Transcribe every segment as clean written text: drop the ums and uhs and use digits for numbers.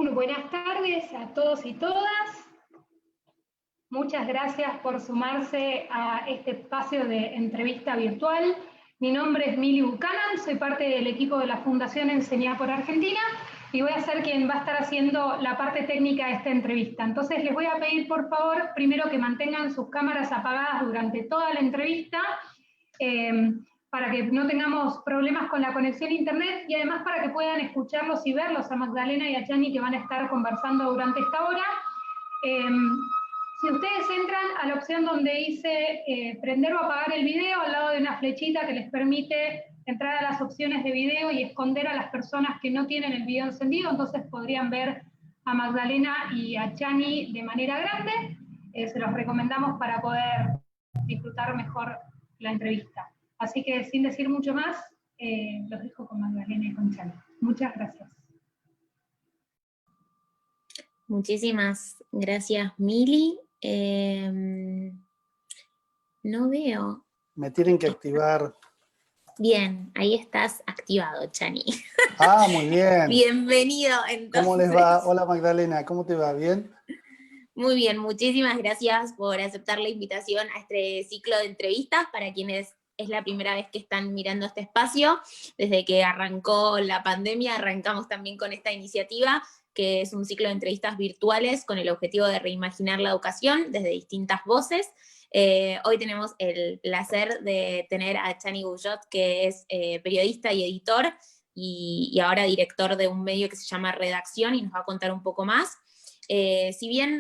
Bueno, buenas tardes a todos y todas. Muchas gracias por sumarse a este espacio de entrevista virtual. Mi nombre es Mili Buchanan, soy parte del equipo de la Fundación Enseñar por Argentina y voy a ser quien va a estar haciendo la parte técnica de esta entrevista. Entonces les voy a pedir por favor primero que mantengan sus cámaras apagadas durante toda la entrevista, para que no tengamos problemas con la conexión a internet y además para que puedan escucharlos y verlos a Magdalena y a Chani, que van a estar conversando durante esta hora. Si ustedes entran a la opción donde dice prender o apagar el video, al lado de una flechita que les permite entrar a las opciones de video y esconder a las personas que no tienen el video encendido, entonces podrían ver a Magdalena y a Chani de manera grande. Se los recomendamos para poder disfrutar mejor la entrevista. Así que sin decir mucho más, los dejo con Magdalena y con Chani. Muchas gracias. Muchísimas gracias, Mili. No veo. Me tienen que activar. Bien, ahí estás activado, Chani. Ah, muy bien. Bienvenido, entonces. ¿Cómo les va? Hola, Magdalena, ¿cómo te va? ¿Bien? Muy bien, muchísimas gracias por aceptar la invitación a este ciclo de entrevistas para quienes es la primera vez que están mirando este espacio. Desde que arrancó la pandemia, arrancamos también con esta iniciativa, que es un ciclo de entrevistas virtuales con el objetivo de reimaginar la educación desde distintas voces. Hoy tenemos el placer de tener a Chani Guyot, que es periodista y editor, y ahora director de un medio que se llama Redacción, y nos va a contar un poco más. Si bien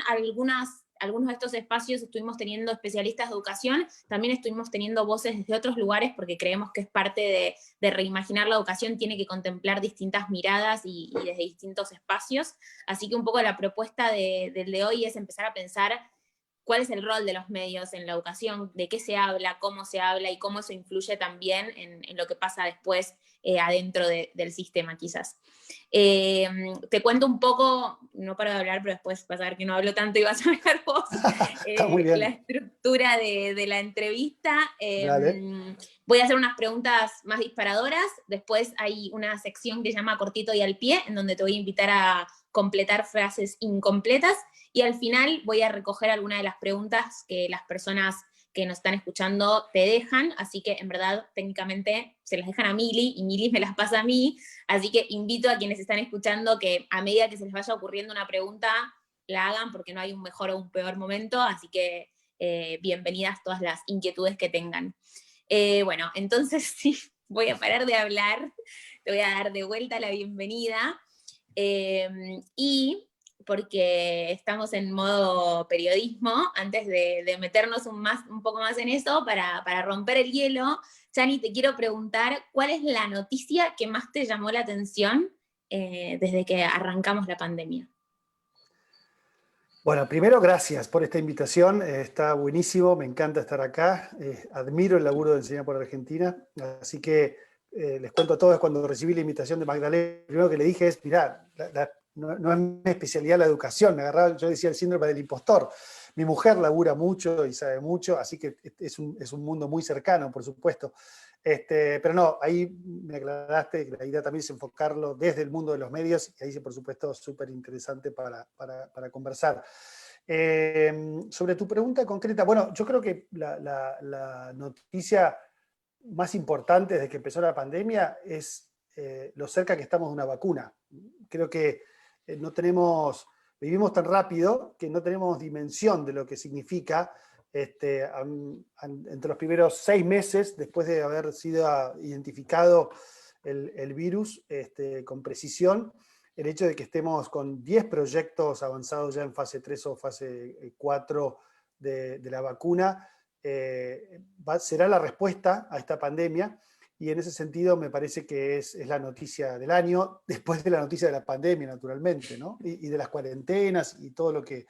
algunos de estos espacios estuvimos teniendo especialistas de educación, también estuvimos teniendo voces desde otros lugares, porque creemos que es parte de reimaginar la educación, tiene que contemplar distintas miradas y desde distintos espacios. Así que un poco la propuesta del de hoy es empezar a pensar cuál es el rol de los medios en la educación, de qué se habla, cómo se habla y cómo eso influye también en lo que pasa después adentro del sistema, quizás. Te cuento un poco, no paro de hablar, pero después vas a ver que no hablo tanto y vas a hablar vos, Está muy bien. la estructura de la entrevista. Dale. Voy a hacer unas preguntas más disparadoras, después hay una sección que se llama Cortito y al pie, en donde te voy a invitar a completar frases incompletas, y al final voy a recoger algunas de las preguntas que las personas que nos están escuchando te dejan, así que en verdad técnicamente se las dejan a Mili y Mili me las pasa a mí, así que invito a quienes están escuchando que a medida que se les vaya ocurriendo una pregunta, la hagan, porque no hay un mejor o un peor momento, así que bienvenidas todas las inquietudes que tengan. Bueno, entonces sí, voy a parar de hablar, te voy a dar de vuelta la bienvenida, y porque estamos en modo periodismo, antes de meternos un poco más en eso, para romper el hielo, Chani, te quiero preguntar, ¿cuál es la noticia que más te llamó la atención desde que arrancamos la pandemia? Bueno, primero gracias por esta invitación, está buenísimo, me encanta estar acá, admiro el laburo de Enseñar por Argentina, así que les cuento a todos, cuando recibí la invitación de Magdalena, lo primero que le dije es, mirá, no es mi especialidad la educación, me agarraba, yo decía el síndrome del impostor. Mi mujer labura mucho y sabe mucho, así que es un mundo muy cercano, por supuesto. Pero no, ahí me aclaraste que la idea también es enfocarlo desde el mundo de los medios, y ahí sí, por supuesto, súper interesante para conversar. Sobre tu pregunta concreta, bueno, yo creo que la noticia más importante desde que empezó la pandemia es lo cerca que estamos de una vacuna. Creo que vivimos tan rápido que no tenemos dimensión de lo que significa entre los primeros 6 meses, después de haber sido identificado el virus con precisión, el hecho de que estemos con 10 proyectos avanzados ya en fase 3 o fase 4 de la vacuna, será la respuesta a esta pandemia, y en ese sentido me parece que es la noticia del año, después de la noticia de la pandemia, naturalmente, ¿no? Y de las cuarentenas y todo lo que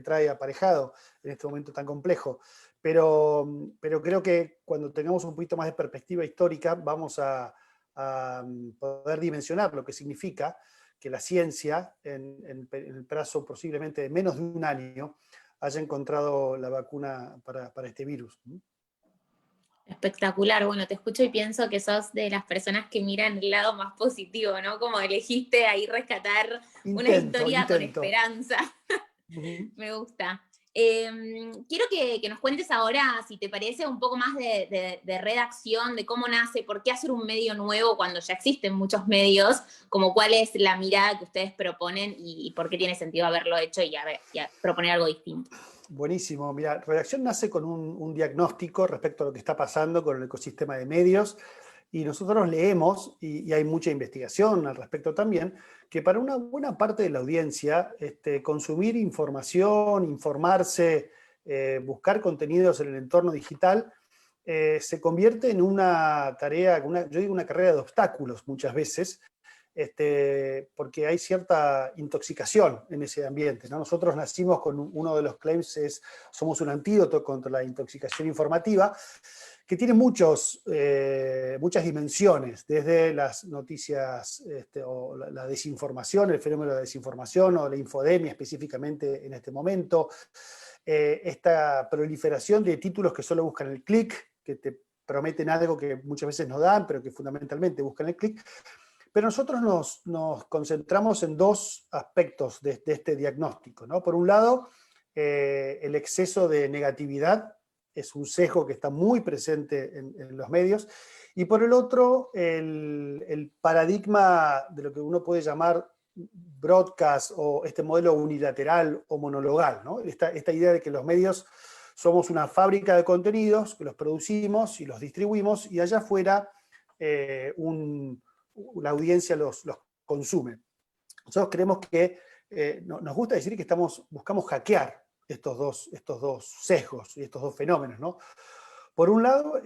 trae aparejado en este momento tan complejo. Pero creo que cuando tengamos un poquito más de perspectiva histórica, vamos a poder dimensionar lo que significa que la ciencia, en el plazo posiblemente de menos de un año, haya encontrado la vacuna para este virus. Espectacular, bueno, te escucho y pienso que sos de las personas que miran el lado más positivo, ¿no? Como elegiste ahí rescatar una historia con Intento. esperanza. Ujú. Me gusta. Quiero que nos cuentes ahora, si te parece, un poco más de redacción, de cómo nace, por qué hacer un medio nuevo cuando ya existen muchos medios, como cuál es la mirada que ustedes proponen y por qué tiene sentido haberlo hecho y a proponer algo distinto. Buenísimo. Mira, Redacción nace con un diagnóstico respecto a lo que está pasando con el ecosistema de medios y nosotros leemos, y hay mucha investigación al respecto también, que para una buena parte de la audiencia, consumir información, informarse, buscar contenidos en el entorno digital, se convierte en una tarea, yo digo una carrera de obstáculos muchas veces, porque hay cierta intoxicación en ese ambiente, ¿no? Nosotros nacimos con uno de los claims somos un antídoto contra la intoxicación informativa, que tiene muchas dimensiones, desde las noticias o la desinformación, el fenómeno de la desinformación o la infodemia específicamente en este momento, esta proliferación de títulos que solo buscan el clic, que te prometen algo que muchas veces no dan, pero que fundamentalmente buscan el clic. Pero nosotros nos concentramos en dos aspectos de este diagnóstico, ¿no? Por un lado, el exceso de negatividad es un sesgo que está muy presente en los medios, y por el otro, el paradigma de lo que uno puede llamar broadcast o este modelo unilateral o monologal, ¿no? Esta idea de que los medios somos una fábrica de contenidos, que los producimos y los distribuimos, y allá afuera la audiencia los consume. Nosotros creemos que nos gusta decir que buscamos hackear estos dos sesgos y estos dos fenómenos, ¿no? Por un lado,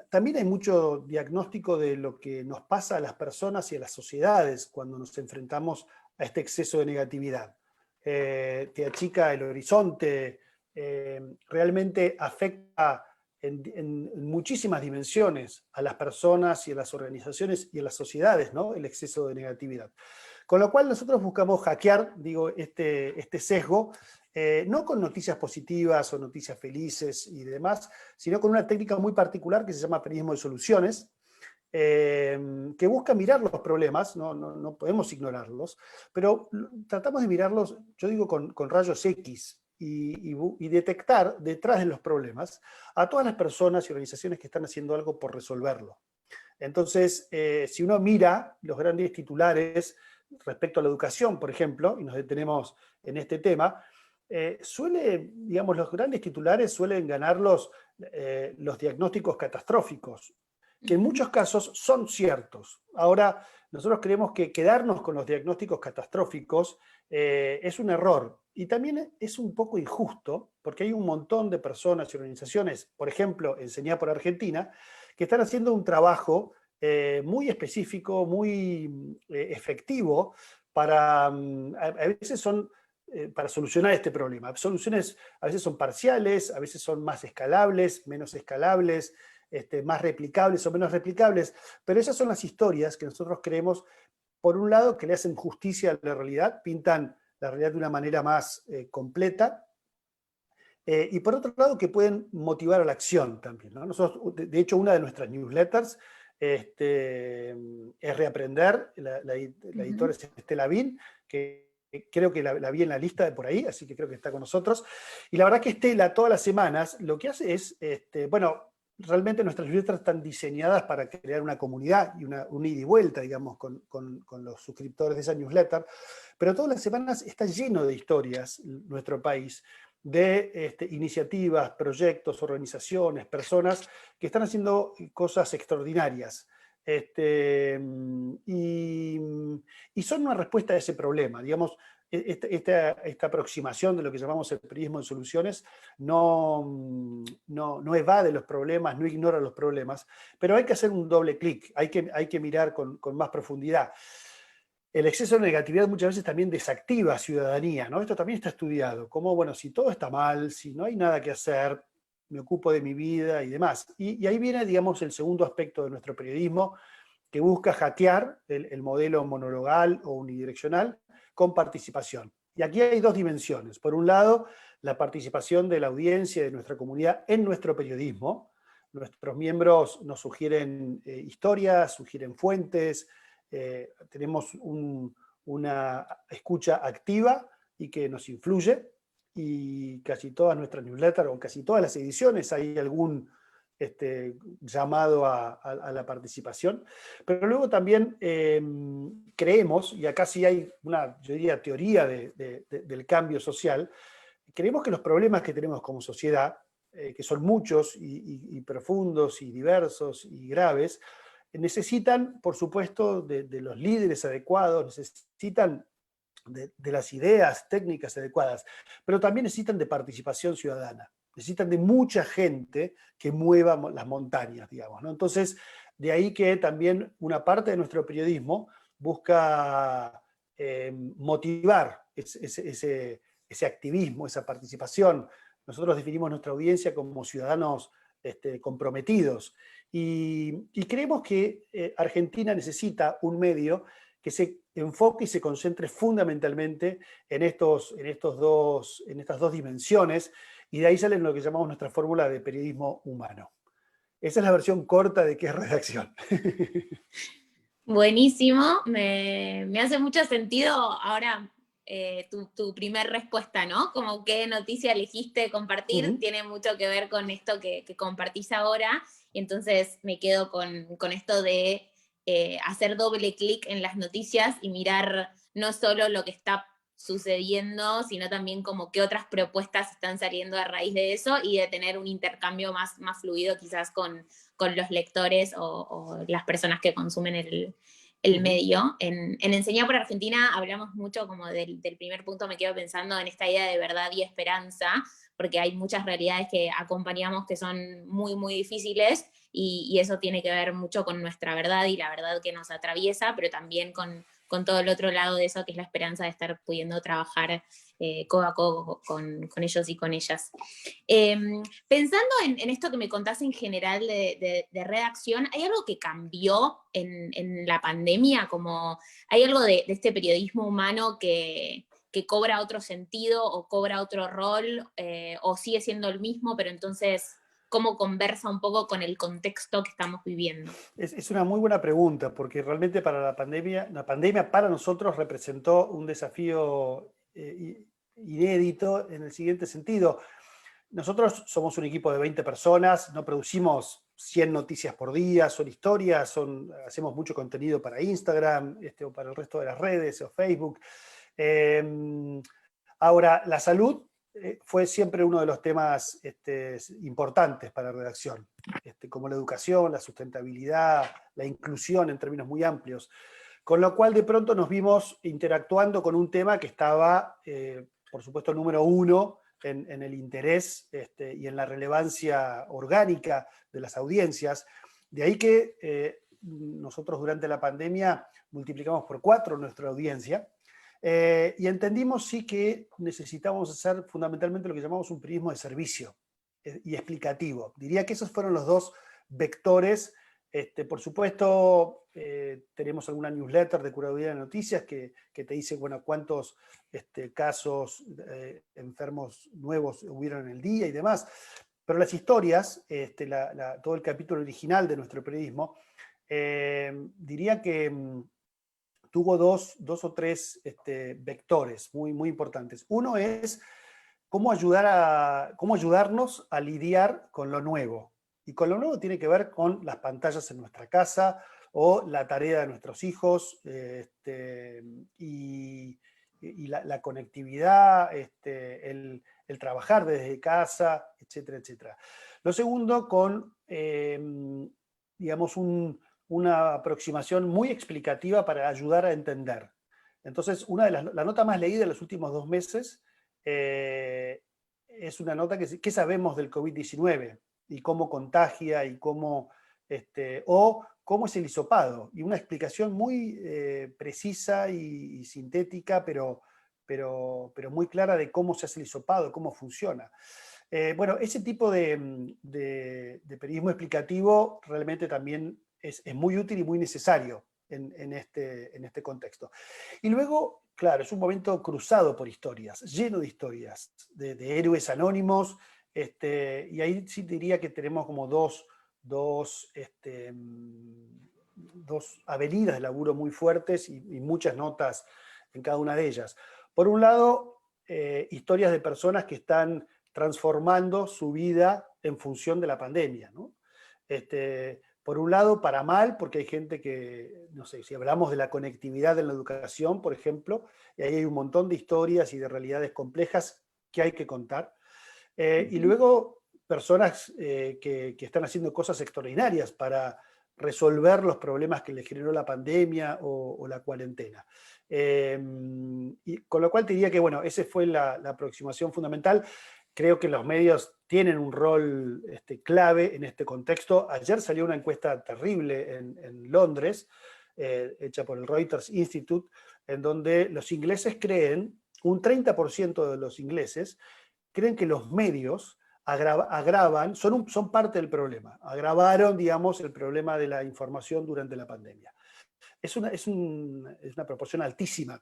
también hay mucho diagnóstico de lo que nos pasa a las personas y a las sociedades cuando nos enfrentamos a este exceso de negatividad. Te achica el horizonte, realmente afecta en muchísimas dimensiones a las personas y a las organizaciones y a las sociedades, ¿no? El exceso de negatividad. Con lo cual nosotros buscamos hackear, digo, este sesgo, no con noticias positivas o noticias felices y demás, sino con una técnica muy particular que se llama periodismo de soluciones, que busca mirar los problemas, no podemos ignorarlos, pero tratamos de mirarlos, yo digo, con rayos X, y detectar detrás de los problemas a todas las personas y organizaciones que están haciendo algo por resolverlo. Entonces, si uno mira los grandes titulares respecto a la educación, por ejemplo, y nos detenemos en este tema, digamos, los grandes titulares suelen ganar los diagnósticos catastróficos, que en muchos casos son ciertos. Ahora, nosotros creemos que quedarnos con los diagnósticos catastróficos es un error, y también es un poco injusto, porque hay un montón de personas y organizaciones, por ejemplo, Enseñar por Argentina, que están haciendo un trabajo muy específico, muy efectivo, a veces son para solucionar este problema. Soluciones a veces son parciales, a veces son más escalables, menos escalables, más replicables o menos replicables, pero esas son las historias que nosotros creemos, por un lado, que le hacen justicia a la realidad, pintan la realidad de una manera más completa, y por otro lado, que pueden motivar a la acción también, ¿no? Nosotros, de hecho, una de nuestras newsletters es Reaprender, la editora es Estela Bin, que creo que la vi en la lista de por ahí, así que creo que está con nosotros. Y la verdad que Estela, todas las semanas, lo que hace es, bueno, realmente nuestras newsletters están diseñadas para crear una comunidad y un ida y vuelta, digamos, con los suscriptores de esa newsletter, pero todas las semanas está lleno de historias nuestro país, de iniciativas, proyectos, organizaciones, personas que están haciendo cosas extraordinarias. Y son una respuesta a ese problema. Digamos, esta aproximación de lo que llamamos el periodismo de soluciones no evade los problemas, no ignora los problemas, pero hay que hacer un doble clic, hay que mirar con más profundidad. El exceso de negatividad muchas veces también desactiva ciudadanía, ¿no? Esto también está estudiado, como, bueno, si todo está mal, si no hay nada que hacer, me ocupo de mi vida y demás. Y ahí viene, digamos, el segundo aspecto de nuestro periodismo, que busca hackear el modelo monologal o unidireccional con participación. Y aquí hay dos dimensiones. Por un lado, la participación de la audiencia, de nuestra comunidad en nuestro periodismo, nuestros miembros nos sugieren historias, sugieren fuentes, tenemos una escucha activa y que nos influye, y casi todas nuestras newsletters, o casi todas las ediciones, hay algún llamado a la participación. Pero luego también creemos, y acá sí hay una, yo diría, teoría del cambio social, creemos que los problemas que tenemos como sociedad, que son muchos y profundos y diversos y graves, necesitan, por supuesto, de los líderes adecuados, necesitan de las ideas técnicas adecuadas, pero también necesitan de participación ciudadana, necesitan de mucha gente que mueva las montañas, digamos, ¿no? Entonces, de ahí que también una parte de nuestro periodismo busca motivar ese activismo, esa participación. Nosotros definimos nuestra audiencia como ciudadanos comprometidos, y creemos que Argentina necesita un medio que se enfoque y se concentre fundamentalmente en estas dos dimensiones, y de ahí sale lo que llamamos nuestra fórmula de periodismo humano. Esa es la versión corta de qué es redacción. Buenísimo, me hace mucho sentido ahora tu primer respuesta, ¿no? Como qué noticia elegiste compartir, tiene mucho que ver con esto que compartís ahora, y entonces me quedo con esto de hacer doble clic en las noticias y mirar no solo lo que está sucediendo, sino también como qué otras propuestas están saliendo a raíz de eso, y de tener un intercambio más fluido quizás con los lectores o las personas que consumen el medio. En Enseñar por Argentina hablamos mucho como del primer punto, me quedo pensando en esta idea de verdad y esperanza, porque hay muchas realidades que acompañamos que son muy, muy difíciles, y eso tiene que ver mucho con nuestra verdad y la verdad que nos atraviesa, pero también con todo el otro lado de eso, que es la esperanza de estar pudiendo trabajar codo a codo con ellos y con ellas. Pensando en esto que me contaste en general de redacción, ¿hay algo que cambió en la pandemia? Como, ¿hay algo de este periodismo humano que cobra otro sentido o cobra otro rol, o sigue siendo el mismo, pero entonces, ¿cómo conversa un poco con el contexto que estamos viviendo? Es una muy buena pregunta, porque realmente para la pandemia para nosotros representó un desafío inédito en el siguiente sentido. Nosotros somos un equipo de 20 personas, no producimos 100 noticias por día, son historias, hacemos mucho contenido para Instagram, o para el resto de las redes, o Facebook. Ahora, la salud fue siempre uno de los temas importantes para la redacción, como la educación, la sustentabilidad, la inclusión en términos muy amplios. Con lo cual, de pronto nos vimos interactuando con un tema que estaba, por supuesto, número uno en el interés y en la relevancia orgánica de las audiencias. De ahí que nosotros durante la pandemia multiplicamos por 4 nuestra audiencia, y entendimos sí que necesitábamos hacer fundamentalmente lo que llamamos un periodismo de servicio y explicativo. Diría que esos fueron los dos vectores. Por supuesto, tenemos alguna newsletter de Curaduría de Noticias que te dice, bueno, cuántos casos enfermos nuevos hubieron en el día y demás. Pero las historias, todo el capítulo original de nuestro periodismo, diría que tuvo dos o tres vectores muy, muy importantes. Uno es cómo ayudarnos a lidiar con lo nuevo. Y con lo nuevo tiene que ver con las pantallas en nuestra casa, o la tarea de nuestros hijos, y la conectividad, el trabajar desde casa, etcétera, etcétera. Lo segundo, con, digamos, una aproximación muy explicativa para ayudar a entender. Entonces, la nota más leída en los últimos 2 meses es una nota que sabemos del COVID-19 y cómo contagia y cómo es el hisopado, y una explicación muy precisa y sintética, pero muy clara de cómo se hace el hisopado, cómo funciona. Bueno, ese tipo de periodismo explicativo realmente también es muy útil y muy necesario en este contexto. Y luego, claro, es un momento cruzado por historias, lleno de historias, de héroes anónimos, y ahí sí diría que tenemos como dos dos avenidas de laburo muy fuertes y muchas notas en cada una de ellas. Por un lado, historias de personas que están transformando su vida en función de la pandemia, ¿no? Por un lado, para mal, porque hay gente que, no sé, si hablamos de la conectividad en la educación, por ejemplo, y ahí hay un montón de historias y de realidades complejas que hay que contar. Y luego, personas que están haciendo cosas extraordinarias para resolver los problemas que les generó la pandemia o la cuarentena. Y con lo cual te diría que, bueno, esa fue la aproximación fundamental. Creo que los medios tienen un rol clave en este contexto. Ayer salió una encuesta terrible en Londres, hecha por el Reuters Institute, en donde los ingleses creen, un 30% de los ingleses, creen que los medios agravan, son parte del problema, agravaron, digamos, el problema de la información durante la pandemia. Es una proporción altísima.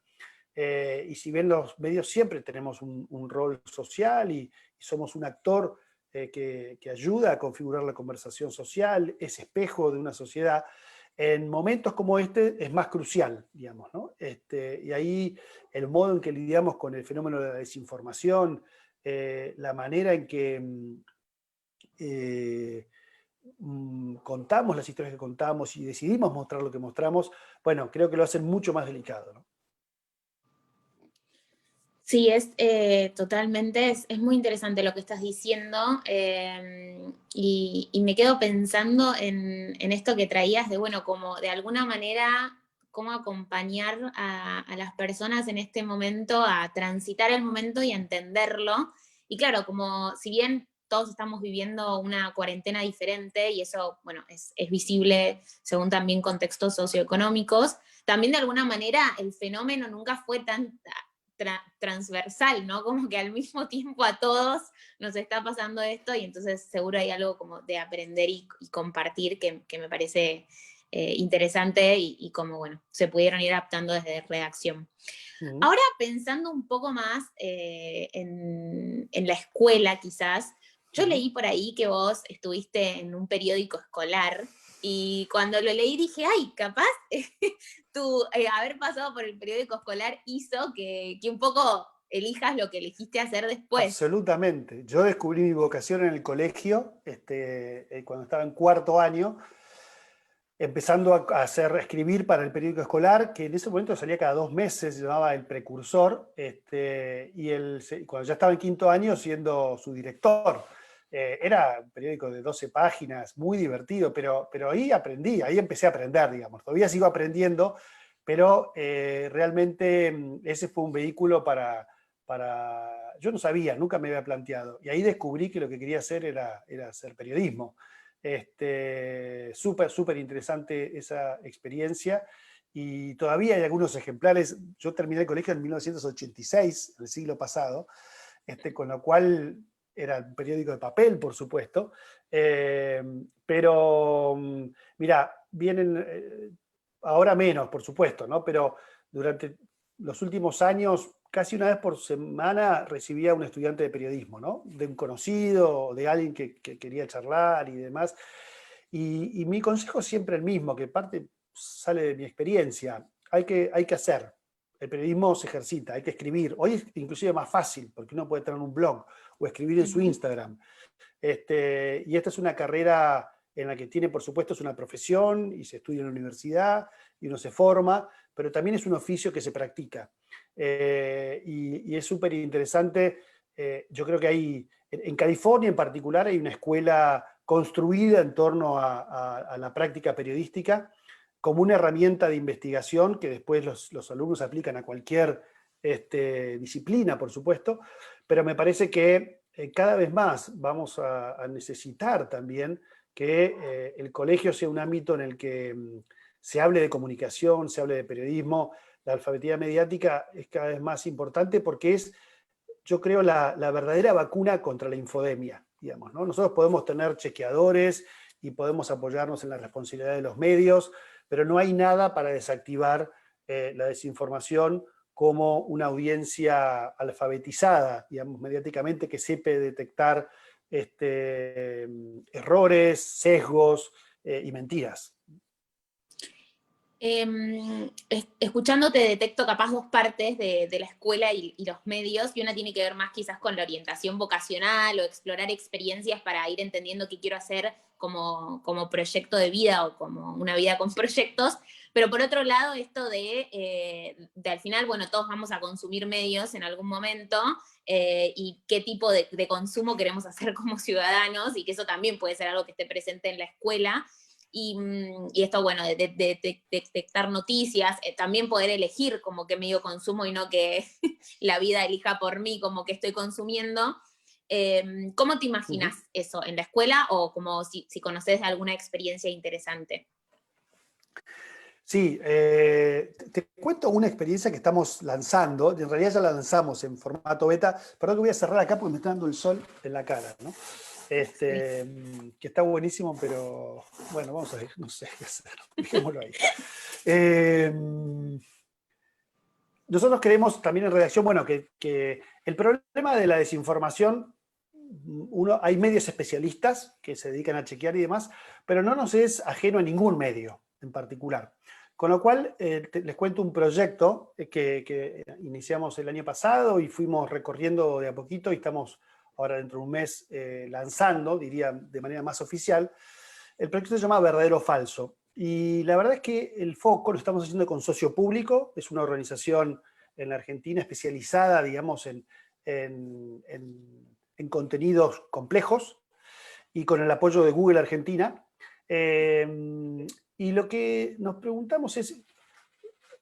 Y si bien los medios siempre tenemos un rol social y somos un actor que ayuda a configurar la conversación social, es espejo de una sociedad, en momentos como este es más crucial, digamos, ¿no? Y ahí el modo en que lidiamos con el fenómeno de la desinformación, la manera en que contamos las historias que contamos y decidimos mostrar lo que mostramos, bueno, creo que lo hacen mucho más delicado, ¿no? Sí, es totalmente, es muy interesante lo que estás diciendo, y me quedo pensando en esto que traías de, bueno, como de alguna manera, cómo acompañar a las personas en este momento a transitar el momento y a entenderlo. Y claro, como si bien todos estamos viviendo una cuarentena diferente, y eso, bueno, es visible según también contextos socioeconómicos, también de alguna manera el fenómeno nunca fue tan transversal, ¿no? Como que al mismo tiempo a todos nos está pasando esto, y entonces seguro hay algo como de aprender y compartir que me parece interesante, y como, bueno, se pudieron ir adaptando desde redacción. Ahora, pensando un poco más en la escuela, quizás, yo leí por ahí que vos estuviste en un periódico escolar, y cuando lo leí dije, ay, capaz tu haber pasado por el periódico escolar hizo que un poco elijas lo que elegiste hacer después. Absolutamente. Yo descubrí mi vocación en el colegio, cuando estaba en cuarto año, empezando a escribir para el periódico escolar, que en ese momento salía cada 2 meses, se llamaba El Precursor, cuando ya estaba en quinto año siendo su director. Era un periódico de 12 páginas, muy divertido, pero ahí aprendí, ahí empecé a aprender, digamos. Todavía sigo aprendiendo, pero realmente ese fue un vehículo para... Yo no sabía, nunca me había planteado. Y ahí descubrí que lo que quería hacer era hacer periodismo. Súper interesante esa experiencia, y todavía hay algunos ejemplares. Yo terminé el colegio en 1986, el siglo pasado, con lo cual era un periódico de papel, por supuesto, pero mira, vienen, ahora menos, por supuesto, ¿no? Pero durante los últimos años, casi una vez por semana recibía a un estudiante de periodismo, ¿no? De un conocido, de alguien que quería charlar y demás. Y mi consejo es siempre el mismo, que parte sale de mi experiencia. Hay que hacer. El periodismo se ejercita, hay que escribir. Hoy es inclusive más fácil, porque uno puede tener un blog o escribir en su Instagram. Y esta es una carrera en la que tiene, por supuesto, es una profesión y se estudia en la universidad y uno se forma, pero también es un oficio que se practica. Y es súper interesante. Yo creo que en California en particular, hay una escuela construida en torno a la práctica periodística como una herramienta de investigación que después los alumnos aplican a cualquier disciplina, por supuesto, pero me parece que cada vez más vamos a necesitar también que el colegio sea un ámbito en el que se hable de comunicación, se hable de periodismo. La alfabetividad mediática es cada vez más importante porque es, yo creo, la verdadera vacuna contra la infodemia, digamos, ¿no? Nosotros podemos tener chequeadores y podemos apoyarnos en la responsabilidad de los medios, pero no hay nada para desactivar la desinformación como una audiencia alfabetizada, digamos, mediáticamente, que sepa detectar errores, sesgos y mentiras. Escuchándote detecto capaz dos partes de la escuela y los medios, y una tiene que ver más quizás con la orientación vocacional o explorar experiencias para ir entendiendo qué quiero hacer como proyecto de vida o como una vida con proyectos, pero por otro lado esto de al final, bueno, todos vamos a consumir medios en algún momento, y qué tipo de consumo queremos hacer como ciudadanos, y que eso también puede ser algo que esté presente en la escuela. Y esto, bueno, de detectar noticias, también poder elegir como qué medio consumo y no que la vida elija por mí como que estoy consumiendo. ¿Cómo te imaginas eso en la escuela o como si conoces alguna experiencia interesante? Sí, te cuento una experiencia que estamos lanzando, en realidad ya la lanzamos en formato beta, perdón que voy a cerrar acá porque me está dando el sol en la cara, ¿no? Que está buenísimo, pero bueno, vamos a ver, no sé qué hacer, dejémoslo ahí. Nosotros queremos también en redacción, bueno, que el problema de la desinformación, hay medios especialistas que se dedican a chequear y demás, pero no nos es ajeno a ningún medio en particular. Con lo cual, les cuento un proyecto que iniciamos el año pasado y fuimos recorriendo de a poquito y estamos ahora dentro de un mes lanzando, diría de manera más oficial. El proyecto se llama Verdadero o Falso. Y la verdad es que el foco lo estamos haciendo con Socio Público, es una organización en la Argentina especializada, digamos, en contenidos complejos y con el apoyo de Google Argentina. Y lo que nos preguntamos es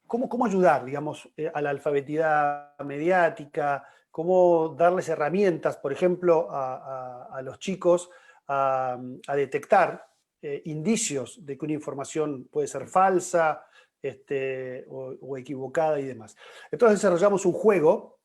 cómo ayudar, digamos, a la alfabetidad mediática, cómo darles herramientas, por ejemplo, a los chicos a detectar indicios de que una información puede ser falsa o equivocada y demás. Entonces desarrollamos un juego.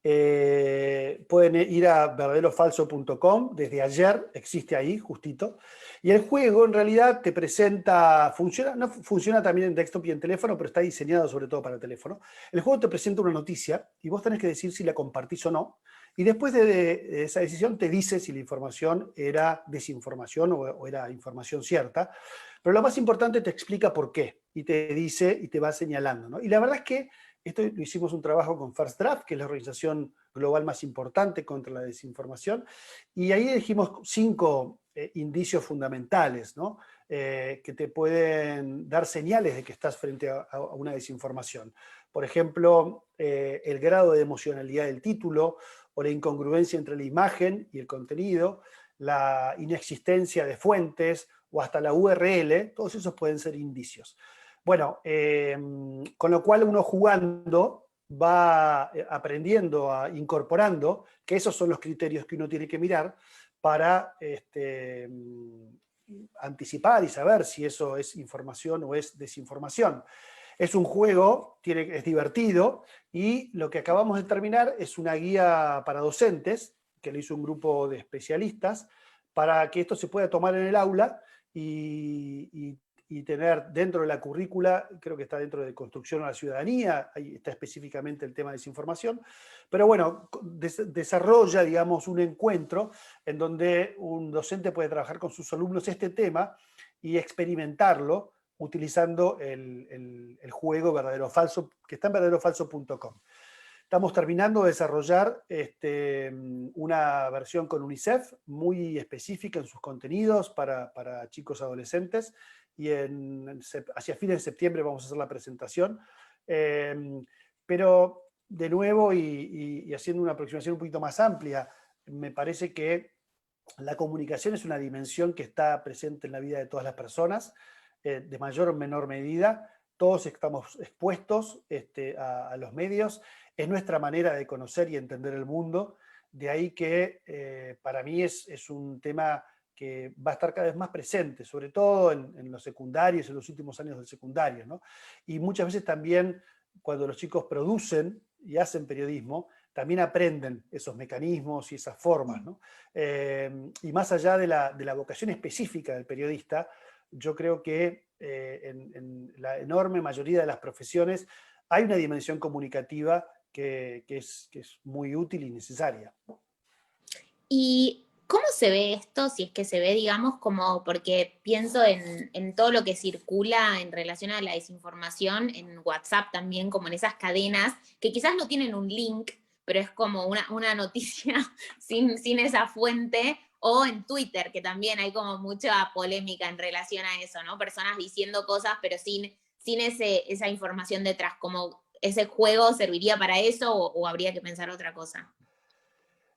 Pueden ir a verdaderofalso.com, desde ayer existe ahí, justito. Y el juego en realidad te presenta, funciona también en desktop y en teléfono, pero está diseñado sobre todo para teléfono. El juego te presenta una noticia y vos tenés que decir si la compartís o no. Y después de esa decisión te dice si la información era desinformación o era información cierta. Pero lo más importante, te explica por qué y te dice y te va señalando, ¿no? Y la verdad es que esto lo hicimos un trabajo con First Draft, que es la organización global más importante contra la desinformación, y ahí elegimos 5 indicios fundamentales, ¿no? Que te pueden dar señales de que estás frente a una desinformación. Por ejemplo, el grado de emocionalidad del título o la incongruencia entre la imagen y el contenido, la inexistencia de fuentes o hasta la URL, todos esos pueden ser indicios. Bueno, con lo cual uno jugando va aprendiendo, incorporando, que esos son los criterios que uno tiene que mirar para anticipar y saber si eso es información o es desinformación. Es un juego, es divertido, y lo que acabamos de terminar es una guía para docentes, que lo hizo un grupo de especialistas, para que esto se pueda tomar en el aula y tener dentro de la currícula, creo que está dentro de construcción a la ciudadanía, ahí está específicamente el tema de desinformación, pero bueno, desarrolla, digamos, un encuentro en donde un docente puede trabajar con sus alumnos este tema y experimentarlo utilizando el juego verdadero o falso, que está en verdaderofalso.com. Estamos terminando de desarrollar una versión con UNICEF muy específica en sus contenidos para chicos adolescentes, y hacia fines de septiembre vamos a hacer la presentación. Pero de nuevo, y haciendo una aproximación un poquito más amplia, me parece que la comunicación es una dimensión que está presente en la vida de todas las personas, de mayor o menor medida. Todos estamos expuestos a los medios. Es nuestra manera de conocer y entender el mundo. De ahí que para mí es un tema que va a estar cada vez más presente, sobre todo en los secundarios, en los últimos años del secundario, ¿no? Y muchas veces también cuando los chicos producen y hacen periodismo, también aprenden esos mecanismos y esas formas, ¿no? Y más allá de la vocación específica del periodista, yo creo que en la enorme mayoría de las profesiones hay una dimensión comunicativa que es muy útil y necesaria. ¿Y cómo se ve esto? Si es que se ve, digamos, como, porque pienso en todo lo que circula en relación a la desinformación en WhatsApp también, como en esas cadenas, que quizás no tienen un link, pero es como una noticia sin esa fuente, o en Twitter, que también hay como mucha polémica en relación a eso, ¿no? Personas diciendo cosas, pero sin esa información detrás, como ese juego serviría para eso o habría que pensar otra cosa.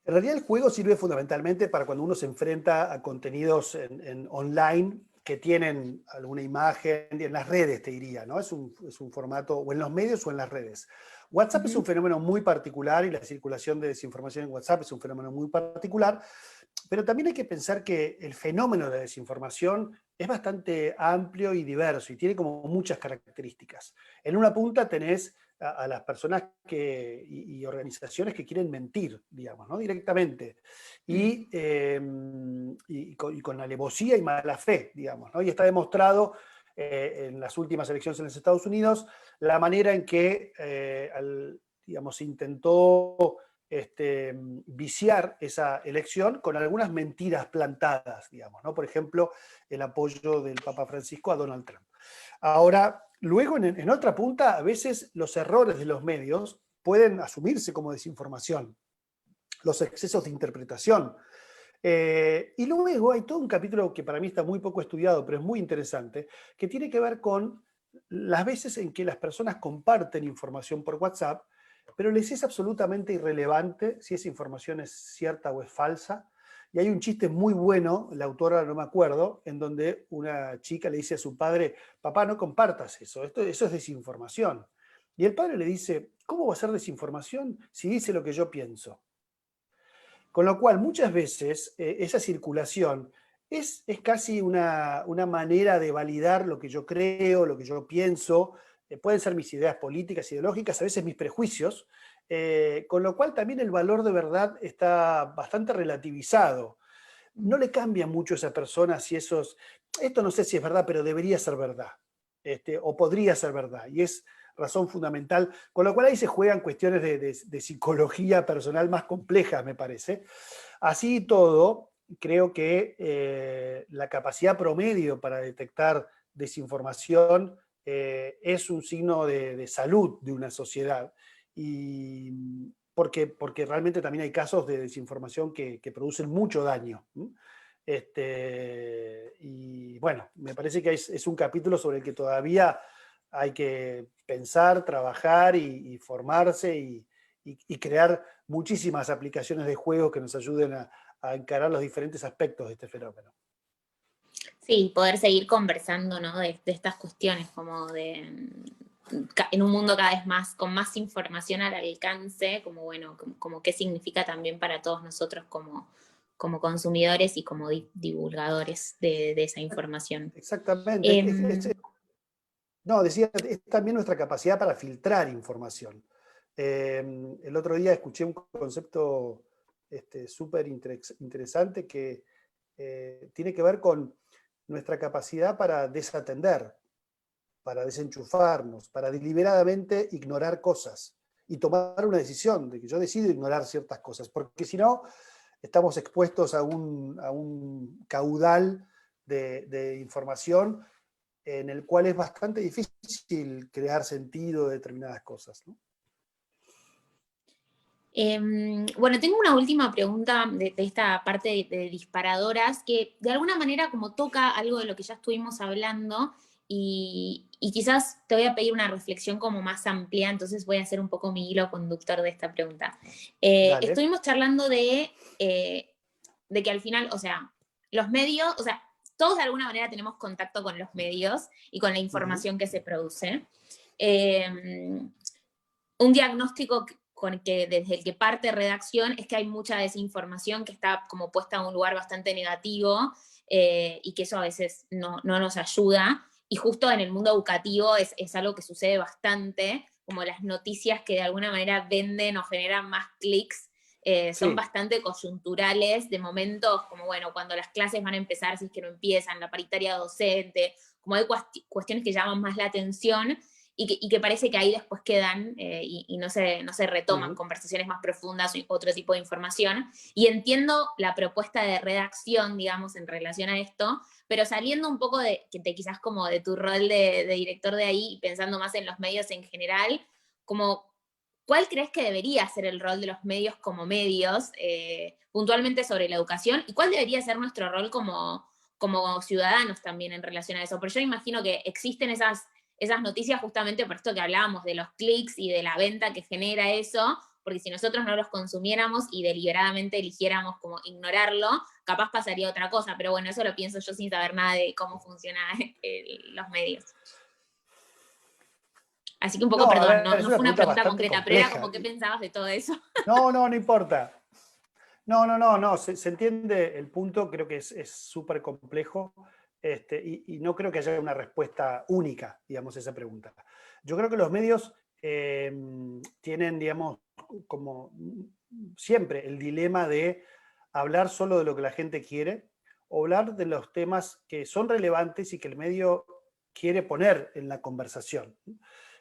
En realidad el juego sirve fundamentalmente para cuando uno se enfrenta a contenidos en online que tienen alguna imagen, en las redes te diría, ¿no? Es un formato, o en los medios o en las redes. WhatsApp es un fenómeno muy particular y la circulación de desinformación en WhatsApp es un fenómeno muy particular, pero también hay que pensar que el fenómeno de la desinformación es bastante amplio y diverso y tiene como muchas características. En una punta tenés a las personas y organizaciones que quieren mentir, digamos, ¿no? Directamente. Y con alevosía y mala fe, digamos, ¿no? Y está demostrado en las últimas elecciones en los Estados Unidos la manera en que, digamos, intentó viciar esa elección con algunas mentiras plantadas, digamos, ¿no? Por ejemplo, el apoyo del Papa Francisco a Donald Trump. Ahora, luego en otra punta, a veces los errores de los medios pueden asumirse como desinformación, los excesos de interpretación. Y luego hay todo un capítulo que para mí está muy poco estudiado, pero es muy interesante, que tiene que ver con las veces en que las personas comparten información por WhatsApp, pero les es absolutamente irrelevante si esa información es cierta o es falsa. Y hay un chiste muy bueno, la autora no me acuerdo, en donde una chica le dice a su padre, papá, no compartas eso, eso es desinformación. Y el padre le dice, ¿cómo va a ser desinformación si dice lo que yo pienso? Con lo cual, muchas veces esa circulación es casi una manera de validar lo que yo creo, lo que yo pienso, pueden ser mis ideas políticas, ideológicas, a veces mis prejuicios, con lo cual también el valor de verdad está bastante relativizado. No le cambia mucho a esa persona si esto no sé si es verdad, pero debería ser verdad, o podría ser verdad, y es razón fundamental, con lo cual ahí se juegan cuestiones de psicología personal más complejas, me parece. Así y todo, creo que la capacidad promedio para detectar desinformación es un signo de salud de una sociedad. Y porque realmente también hay casos de desinformación que producen mucho daño. Y bueno, me parece que es un capítulo sobre el que todavía hay que pensar, trabajar y formarse y crear muchísimas aplicaciones de juegos que nos ayuden a encarar los diferentes aspectos de este fenómeno. Sí, poder seguir conversando, ¿no? De estas cuestiones, como en un mundo cada vez más, con más información al alcance, como bueno, como qué significa también para todos nosotros como consumidores y como divulgadores de esa información. Exactamente. No, decía, es también nuestra capacidad para filtrar información. El otro día escuché un concepto súper interesante que tiene que ver con nuestra capacidad para desatender, para desenchufarnos, para deliberadamente ignorar cosas y tomar una decisión de que yo decido ignorar ciertas cosas, porque si no, estamos expuestos a un caudal de información en el cual es bastante difícil crear sentido de determinadas cosas, ¿no? Bueno, tengo una última pregunta de esta parte de disparadoras que de alguna manera como toca algo de lo que ya estuvimos hablando y quizás te voy a pedir una reflexión como más amplia, entonces voy a hacer un poco mi hilo conductor de esta pregunta. Dale. Estuvimos charlando de que al final, o sea, los medios, o sea, todos de alguna manera tenemos contacto con los medios y con la información que se produce. Un diagnóstico desde el que parte redacción es que hay mucha desinformación que está como puesta en un lugar bastante negativo y que eso a veces no nos ayuda. Y justo en el mundo educativo es algo que sucede bastante, como las noticias que de alguna manera venden o generan más clics, son bastante coyunturales, de momentos como, bueno, cuando las clases van a empezar, si es que no empiezan, la paritaria docente, como hay cuestiones que llaman más la atención. y que parece que ahí después quedan y no se retoman conversaciones más profundas o otro tipo de información. Y entiendo la propuesta de redacción, digamos, en relación a esto, pero saliendo un poco de quizás como de tu rol de director de ahí y pensando más en los medios en general, como ¿cuál crees que debería ser el rol de los medios como medios, puntualmente sobre la educación? ¿Y cuál debería ser nuestro rol como ciudadanos también en relación a eso? Porque yo imagino que existen esas noticias justamente por esto que hablábamos de los clics y de la venta que genera eso, porque si nosotros no los consumiéramos y deliberadamente eligiéramos como ignorarlo, capaz pasaría otra cosa, pero bueno, eso lo pienso yo sin saber nada de cómo funcionan los medios. Así que un poco, No, a perdón, ver, no es una fue una pregunta pregunta bastante concreta, pero era compleja. como, ¿qué pensabas de todo eso? No importa. No, se entiende el punto, creo que es súper complejo, y no creo que haya una respuesta única, digamos, a esa pregunta. Yo creo que los medios tienen, digamos, como siempre, el dilema de hablar solo de lo que la gente quiere, o hablar de los temas que son relevantes y que el medio quiere poner en la conversación.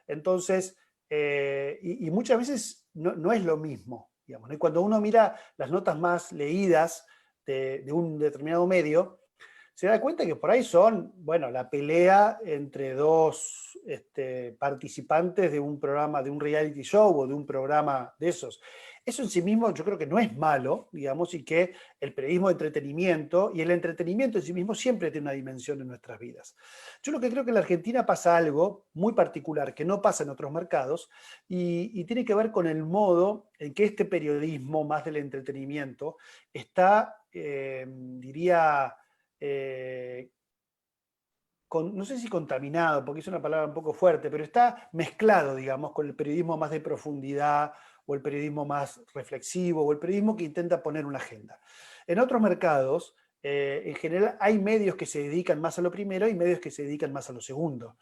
Entonces, y muchas veces no es lo mismo, digamos, ¿no? Y cuando uno mira las notas más leídas de un determinado medio, se da cuenta que por ahí son, bueno, la pelea entre dos participantes de un programa, de un reality show o de un programa de esos. Eso en sí mismo yo creo que no es malo, digamos, y que el periodismo de entretenimiento y el entretenimiento en sí mismo siempre tiene una dimensión en nuestras vidas. Yo lo que creo que en la Argentina pasa algo muy particular que no pasa en otros mercados y tiene que ver con el modo en que este periodismo más del entretenimiento está, diría, no sé si contaminado, porque es una palabra un poco fuerte, pero está mezclado, digamos, con el periodismo más de profundidad o el periodismo más reflexivo o el periodismo que intenta poner una agenda. En otros mercados, en general, hay medios que se dedican más a lo primero y medios que se dedican más a lo segundo.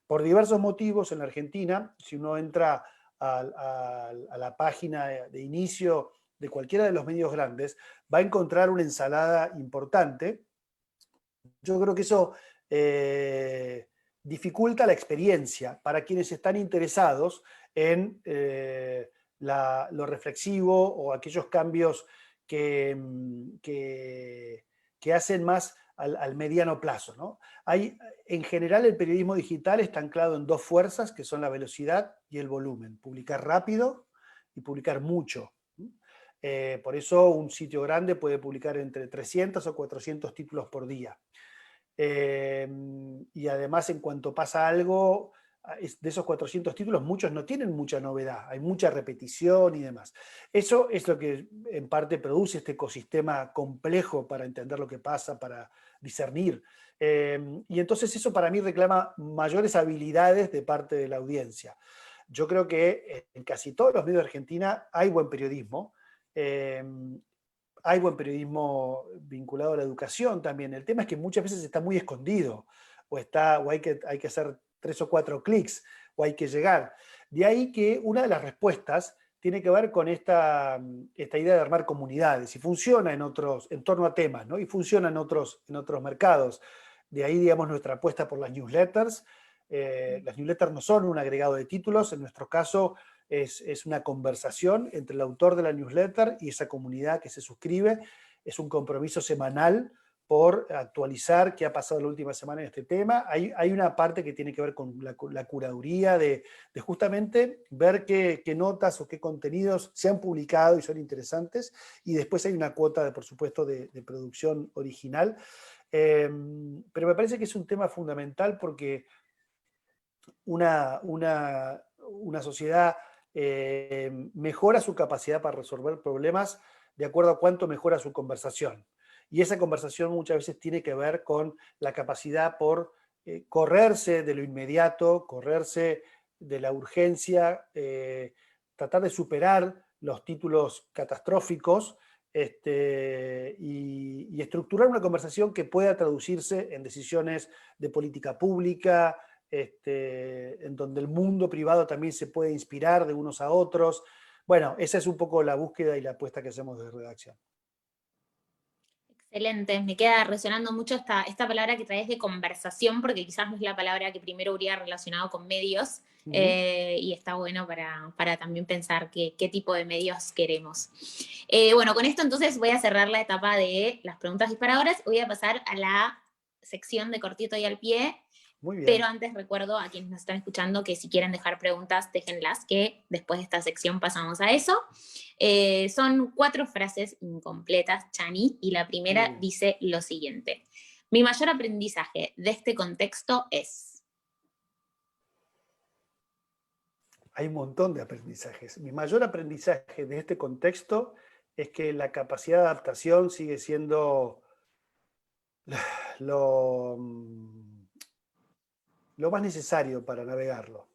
Por diversos motivos, en la Argentina, si uno entra a la página de inicio de cualquiera de los medios grandes, va a encontrar una ensalada importante. Yo creo que eso dificulta la experiencia para quienes están interesados en lo reflexivo o aquellos cambios que hacen más al mediano plazo, ¿no? En general, el periodismo digital está anclado en dos fuerzas, que son la velocidad y el volumen. Publicar rápido y publicar mucho. Por eso un sitio grande puede publicar entre 300 o 400 títulos por día. Y además, en cuanto pasa algo, de esos 400 títulos, muchos no tienen mucha novedad, hay mucha repetición y demás. Eso es lo que en parte produce este ecosistema complejo para entender lo que pasa, para discernir. Y entonces eso para mí reclama mayores habilidades de parte de la audiencia. Yo creo que en casi todos los medios de Argentina hay buen periodismo. Hay buen periodismo vinculado a la educación también. El tema es que muchas veces está muy escondido, o hay que hacer 3 o 4 clics, o hay que llegar. De ahí que una de las respuestas tiene que ver con esta idea de armar comunidades, y funciona en torno a temas, ¿no? Y funciona en otros mercados. De ahí, digamos, nuestra apuesta por las newsletters. Las newsletters no son un agregado de títulos, en nuestro caso es una conversación entre el autor de la newsletter y esa comunidad que se suscribe. Es un compromiso semanal por actualizar qué ha pasado la última semana en este tema. Hay una parte que tiene que ver con la curaduría de justamente ver qué notas o qué contenidos se han publicado y son interesantes, y después hay una cuota, por supuesto, de producción original. Pero me parece que es un tema fundamental porque una sociedad mejora su capacidad para resolver problemas de acuerdo a cuánto mejora su conversación. Y esa conversación muchas veces tiene que ver con la capacidad por correrse de lo inmediato, correrse de la urgencia, tratar de superar los títulos catastróficos, y estructurar una conversación que pueda traducirse en decisiones de política pública, en donde el mundo privado también se puede inspirar de unos a otros. Bueno, esa es un poco la búsqueda y la apuesta que hacemos de redacción. Excelente, me queda resonando mucho esta palabra que traes de conversación, porque quizás no es la palabra que primero habría relacionado con medios, y está bueno para también pensar qué tipo de medios queremos. Bueno, con esto entonces voy a cerrar la etapa de las preguntas disparadoras, voy a pasar a la sección de cortito y al pie. Muy bien. Pero antes recuerdo a quienes nos están escuchando que si quieren dejar preguntas, déjenlas, que después de esta sección pasamos a eso. Son 4 frases incompletas, Chani, y la primera dice lo siguiente. Mi mayor aprendizaje de este contexto es... Hay un montón de aprendizajes. Mi mayor aprendizaje de este contexto es que la capacidad de adaptación sigue siendo lo más necesario para navegarlo.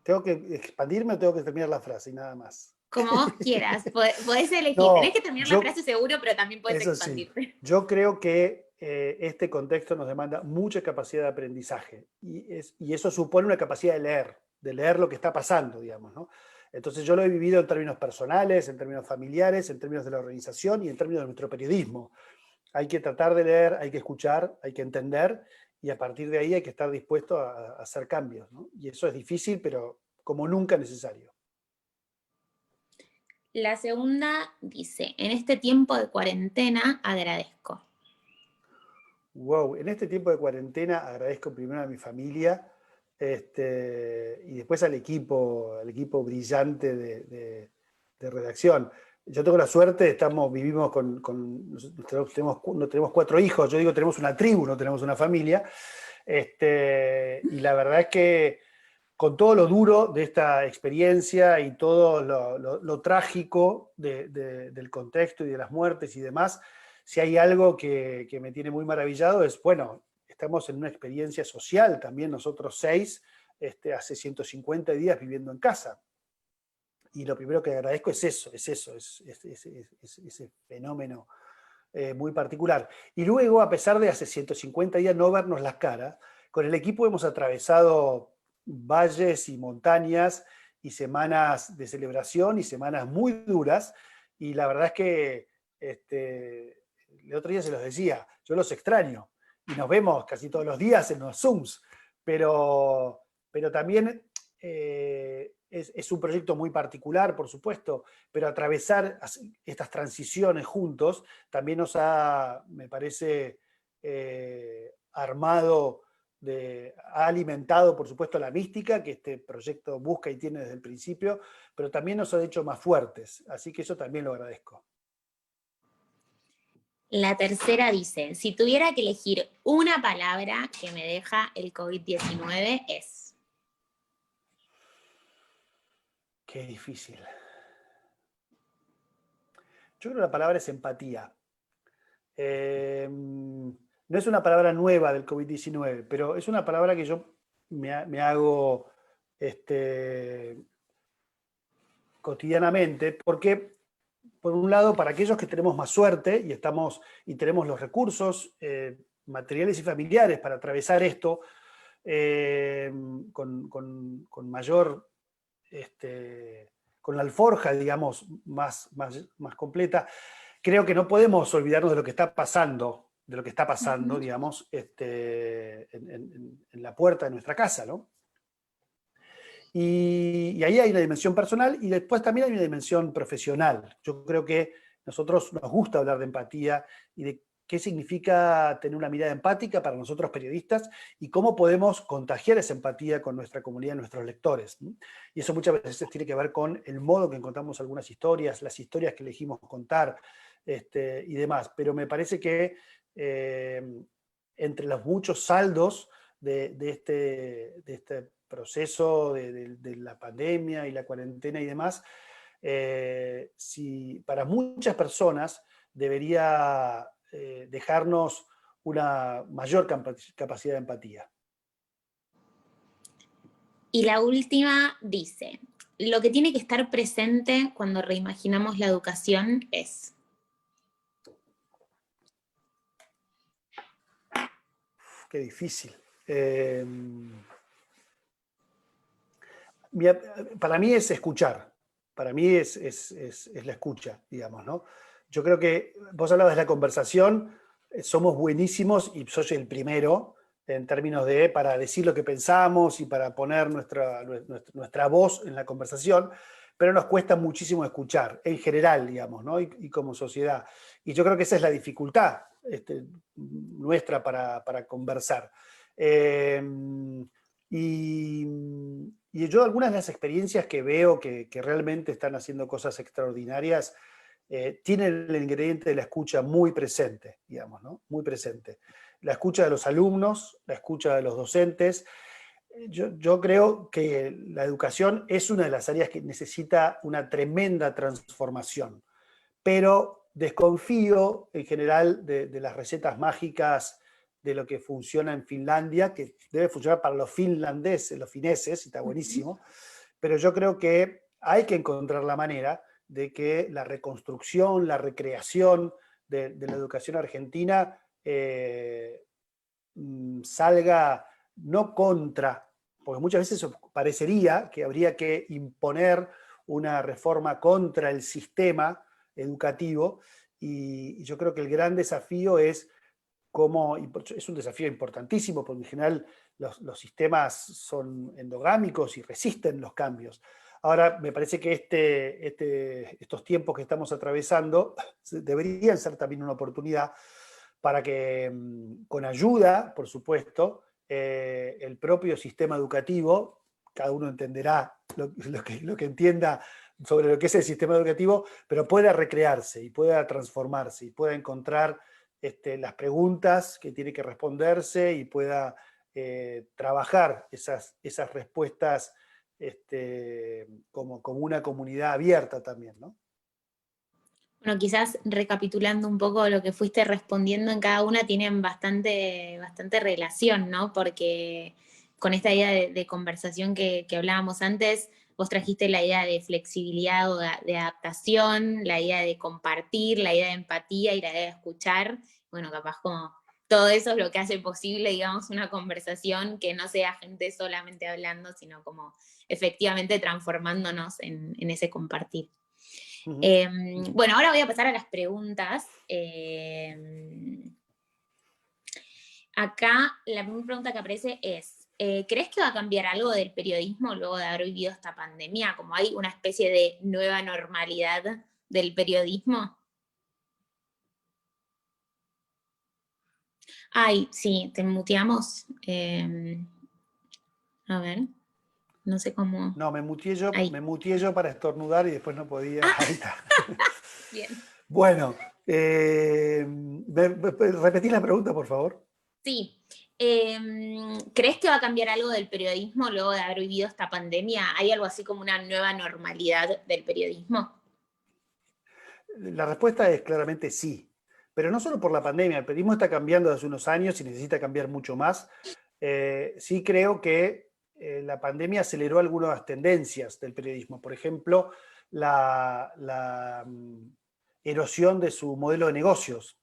¿Tengo que expandirme o tengo que terminar la frase y nada más? Como vos quieras, podés elegir. No, tenés que terminar la frase seguro, pero también podés expandirte. Sí. Yo creo que este contexto nos demanda mucha capacidad de aprendizaje y eso supone una capacidad de leer lo que está pasando, digamos, ¿no? Entonces yo lo he vivido en términos personales, en términos familiares, en términos de la organización y en términos de nuestro periodismo. Hay que tratar de leer, hay que escuchar, hay que entender y a partir de ahí hay que estar dispuesto a hacer cambios, ¿no? Y eso es difícil, pero como nunca necesario. La segunda dice, en este tiempo de cuarentena agradezco. Wow, en este tiempo de cuarentena agradezco primero a mi familia y después al equipo brillante de redacción. Yo tengo la suerte, vivimos tenemos 4 hijos, yo digo tenemos una tribu, no tenemos una familia, y la verdad es que con todo lo duro de esta experiencia y todo lo trágico del contexto y de las muertes y demás, si hay algo que me tiene muy maravillado es, bueno, estamos en una experiencia social también nosotros 6, hace 150 días viviendo en casa. Y lo primero que agradezco es ese fenómeno muy particular. Y luego, a pesar de hace 150 días no vernos las caras, con el equipo hemos atravesado valles y montañas y semanas de celebración y semanas muy duras, y la verdad es que el otro día se los decía, yo los extraño, y nos vemos casi todos los días en los Zooms, pero también es un proyecto muy particular, por supuesto, pero atravesar estas transiciones juntos también nos ha, me parece, ha alimentado, por supuesto, la mística que este proyecto busca y tiene desde el principio, pero también nos ha hecho más fuertes, así que eso también lo agradezco. La tercera dice, si tuviera que elegir una palabra que me deja el COVID-19 es... Qué difícil. Yo creo que la palabra es empatía. No es una palabra nueva del COVID-19, pero es una palabra que yo me hago cotidianamente, porque por un lado, para aquellos que tenemos más suerte y tenemos los recursos materiales y familiares para atravesar esto con mayor, con la alforja, digamos, más completa, creo que no podemos olvidarnos de lo que está pasando, digamos, en la puerta de nuestra casa, ¿no? Y ahí hay una dimensión personal y después también hay una dimensión profesional. Yo creo que nosotros nos gusta hablar de empatía y de qué significa tener una mirada empática para nosotros periodistas y cómo podemos contagiar esa empatía con nuestra comunidad, nuestros lectores. Y eso muchas veces tiene que ver con el modo que encontramos algunas historias, las historias que elegimos contar y demás. Pero me parece que entre los muchos saldos de este proceso de la pandemia y la cuarentena y demás, si para muchas personas debería dejarnos una mayor capacidad de empatía. Y la última dice, lo que tiene que estar presente cuando reimaginamos la educación es... Qué difícil. Para mí es escuchar, para mí es la escucha, digamos, ¿no? Yo creo que vos hablabas de la conversación, somos buenísimos y soy el primero en términos de para decir lo que pensamos y para poner nuestra voz en la conversación, pero nos cuesta muchísimo escuchar, en general, digamos, ¿no? Y como sociedad. Y yo creo que esa es la dificultad nuestra para conversar. Eh, y, y yo algunas de las experiencias que veo que realmente están haciendo cosas extraordinarias, tienen el ingrediente de la escucha muy presente, digamos, ¿no? Muy presente. La escucha de los alumnos, la escucha de los docentes. Yo creo que la educación es una de las áreas que necesita una tremenda transformación, pero desconfío en general de las recetas mágicas de lo que funciona en Finlandia, que debe funcionar para los finlandeses, los fineses, y está buenísimo, pero yo creo que hay que encontrar la manera de que la reconstrucción, la recreación de la educación argentina salga no contra, porque muchas veces parecería que habría que imponer una reforma contra el sistema educativo, y yo creo que el gran desafío es cómo, es un desafío importantísimo, porque en general los sistemas son endogámicos y resisten los cambios. Ahora, me parece que estos tiempos que estamos atravesando deberían ser también una oportunidad para que, con ayuda, por supuesto, el propio sistema educativo, cada uno entenderá lo que entienda sobre lo que es el sistema educativo, pero pueda recrearse y pueda transformarse y pueda encontrar las preguntas que tiene que responderse y pueda trabajar esas respuestas como una comunidad abierta también, ¿no? Bueno, quizás recapitulando un poco lo que fuiste respondiendo en cada una, tienen bastante relación, ¿no? Porque con esta idea de conversación que hablábamos antes, vos trajiste la idea de flexibilidad o de adaptación, la idea de compartir, la idea de empatía y la idea de escuchar. Bueno, capaz como todo eso es lo que hace posible, digamos, una conversación que no sea gente solamente hablando, sino como efectivamente transformándonos en ese compartir. Bueno, ahora voy a pasar a las preguntas. Acá la primera pregunta que aparece es, ¿crees que va a cambiar algo del periodismo luego de haber vivido esta pandemia? ¿Como hay una especie de nueva normalidad del periodismo? Ay, sí, te muteamos. A ver, no sé cómo. No, Ahí. me muteé yo para estornudar y después no podía. Ah, Ahí está. bien. Bueno, repetí la pregunta, por favor. Sí. ¿Crees que va a cambiar algo del periodismo luego de haber vivido esta pandemia? ¿Hay algo así como una nueva normalidad del periodismo? La respuesta es claramente sí, pero no solo por la pandemia. El periodismo está cambiando desde unos años y necesita cambiar mucho más. Sí creo que la pandemia aceleró algunas tendencias del periodismo. Por ejemplo, la erosión de su modelo de negocios.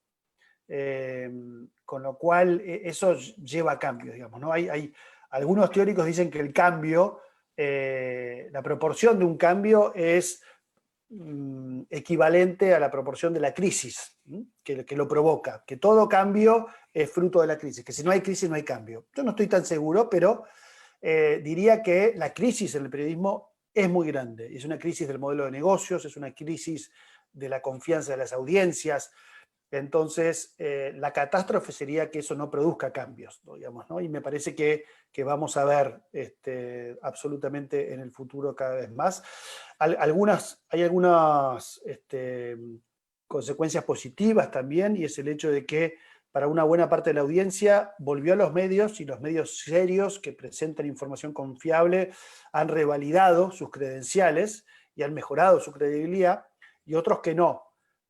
Con lo cual eso lleva a cambios, digamos, ¿no? Hay algunos teóricos dicen que el cambio, la proporción de un cambio es equivalente a la proporción de la crisis que lo provoca, que todo cambio es fruto de la crisis, que si no hay crisis no hay cambio. Yo no estoy tan seguro, pero diría que la crisis en el periodismo es muy grande. Es una crisis del modelo de negocios, es una crisis de la confianza de las audiencias. Entonces, la catástrofe sería que eso no produzca cambios, ¿no? Digamos, ¿no? Y me parece que vamos a ver absolutamente en el futuro cada vez más. Hay algunas consecuencias positivas también, y es el hecho de que para una buena parte de la audiencia volvió a los medios, y los medios serios que presentan información confiable han revalidado sus credenciales y han mejorado su credibilidad, y otros que no.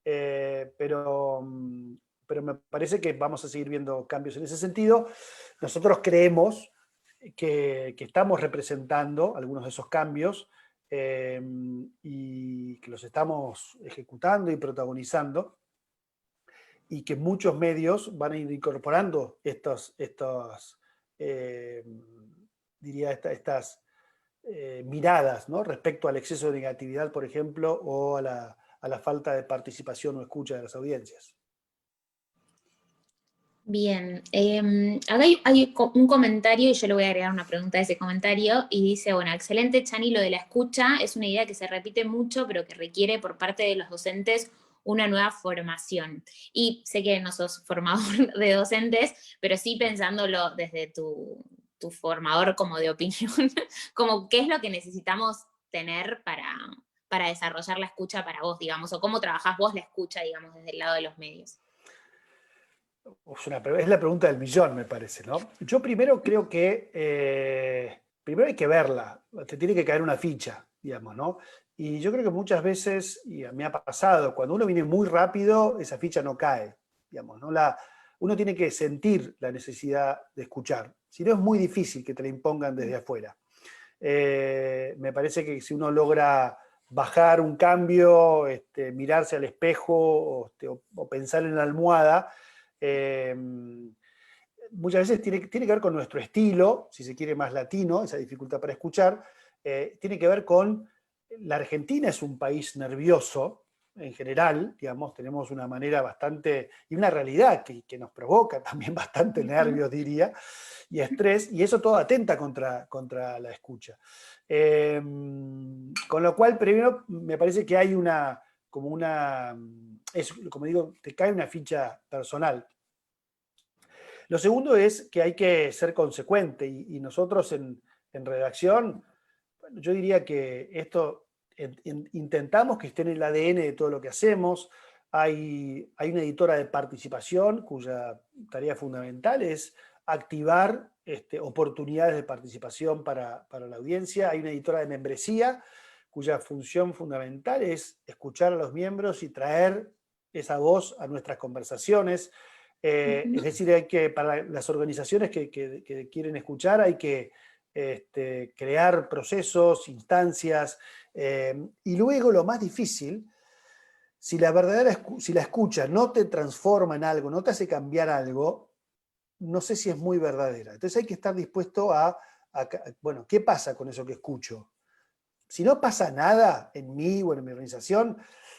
Pero me parece que vamos a seguir viendo cambios en ese sentido. Nosotros creemos que estamos representando algunos de esos cambios y que los estamos ejecutando y protagonizando, y que muchos medios van a ir incorporando estas miradas, ¿no? Respecto al exceso de negatividad, por ejemplo, o a a la falta de participación o escucha de las audiencias. Bien, acá hay un comentario y yo le voy a agregar una pregunta a ese comentario y dice, bueno, excelente Chani, lo de la escucha es una idea que se repite mucho pero que requiere por parte de los docentes una nueva formación. Y sé que no sos formador de docentes, pero sí pensándolo desde tu formador como de opinión, como qué es lo que necesitamos tener para desarrollar la escucha para vos, digamos, o cómo trabajás vos la escucha, digamos, desde el lado de los medios. Es la pregunta del millón, me parece, ¿no? Yo primero creo que primero hay que verla, te tiene que caer una ficha, digamos, ¿no? Y yo creo que muchas veces, y me ha pasado, cuando uno viene muy rápido, esa ficha no cae, digamos, ¿no? Uno tiene que sentir la necesidad de escuchar, si no es muy difícil que te la impongan desde afuera. Me parece que si uno logra bajar un cambio, mirarse al espejo o pensar en la almohada, muchas veces tiene que ver con nuestro estilo, si se quiere más latino, esa dificultad para escuchar, tiene que ver con, la Argentina es un país nervioso, en general, digamos, tenemos una manera bastante, y una realidad que nos provoca también bastante nervios, diría, y estrés, y eso todo atenta contra la escucha. Con lo cual, primero, me parece que hay como digo, te cae una ficha personal. Lo segundo es que hay que ser consecuente y nosotros en redacción, bueno, yo diría que esto intentamos que esté en el ADN de todo lo que hacemos. Hay una editora de participación cuya tarea fundamental es activar oportunidades de participación para la audiencia. Hay una editora de membresía cuya función fundamental es escuchar a los miembros y traer esa voz a nuestras conversaciones. Es decir, para las organizaciones que quieren escuchar hay que crear procesos, instancias, y luego lo más difícil, si la escucha no te transforma en algo, no te hace cambiar algo, no sé si es muy verdadera. Entonces hay que estar dispuesto bueno, ¿qué pasa con eso que escucho? Si no pasa nada en mí o en mi organización,